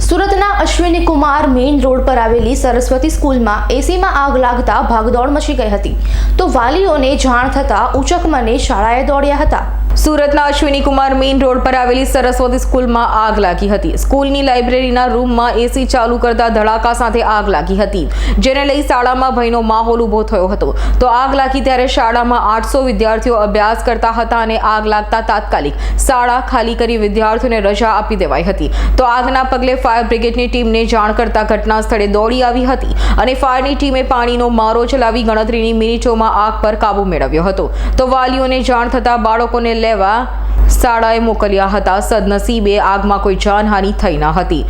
સુરતના Ashwini Kumar main road પર આવેલી સરસ્વતી સ્કૂલમાં એસીમાં આગ લાગતા ભાગદોડ મચી ગઈ હતી, તો વાલીઓને જાણ થતાં ઉચકમને શાળાએ દોડ્યા હતા। સુરતના અશ્વિની કુમાર મેઇન રોડ પર આવેલી સરસ્વતી સ્કૂલમાં આગ લાગી હતી। સ્કૂલની લાઇબ્રેરીના રૂમમાં એસી ચાલુ કરતા ધડાકા સાથે આગ લાગી હતી, જેને લઈ શાળામાં ભયનો માહોલ ઊભો થયો હતો। તો આગ લાગી ત્યારે શાળામાં 800 વિદ્યાર્થીઓ અભ્યાસ કરતા હતા અને આગ લાગતા તાત્કાલિક શાળા ખાલી કરી વિદ્યાર્થીઓને રજા આપી દેવાઈ હતી। તો આગના પગલે ફાયર બ્રિગેડની ટીમને જાણ કરતા ઘટના સ્થળે દોડી આવી હતી અને ફાયરની ટીમે પાણીનો મારો ચલાવી ગણતરીની મિનિટોમાં આગ પર કાબુ મેળવ્યો હતો। તો વાલીઓને જાણ થતાં બાળકોને લેવા શાળાએ મોકલ્યા હતા। સદનસીબે આગમાં કોઈ જાનહાનિ થઈ ન હતી।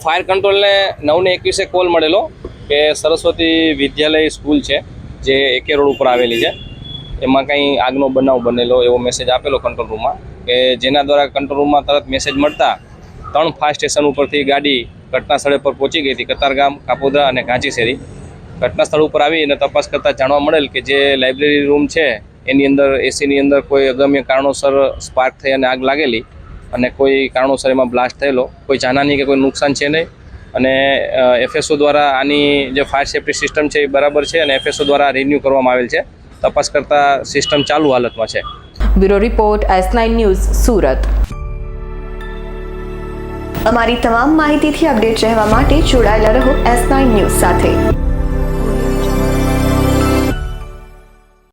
ફાયર કંટ્રોલને 9:21 કોલ મળેલો કે સરસ્વતી વિદ્યાલય સ્કૂલ છે જે એકે રોડ ઉપર આવેલી છે, એમાં કંઈ આગનો બનાવ બનેલો એવો મેસેજ આપેલો કંટ્રોલ રૂમમાં, કે જેના દ્વારા કંટ્રોલ રૂમમાં તરત મેસેજ મળતા 3 ફાયર સ્ટેશન ઉપરથી ગાડી ઘટના સ્થળે પર પહોંચી ગઈ હતી, કતારગામ, કાપોદ્રા અને કાંચીશેરી। ઘટના સ્થળ ઉપર આવી અને તપાસ કરતાં જાણવા મળેલ કે જે લાઇબ્રેરી રૂમ છે એની અંદર એસીની અંદર કોઈ અગમ્ય કારણોસર સ્પાર્ક થઈ અને આગ લાગેલી અને કોઈ કારણોસર એમાં બ્લાસ્ટ થયેલો, કોઈ જાનહાની કે કોઈ નુકસાન છે નહીં। અને એફએસઓ દ્વારા આની જે ફાયર સેફ્ટી સિસ્ટમ છે એ બરાબર છે અને એફએસઓ દ્વારા રિન્યૂ કરવામાં આવેલ છે। તપાસ કરતાં સિસ્ટમ ચાલુ હાલતમાં છે। Bureau report S9 news Surat. અમારી તમામ માહિતીથી અપડેટ રહેવા માટે જોડાયેલા રહો S9 ન્યૂઝ સાથે।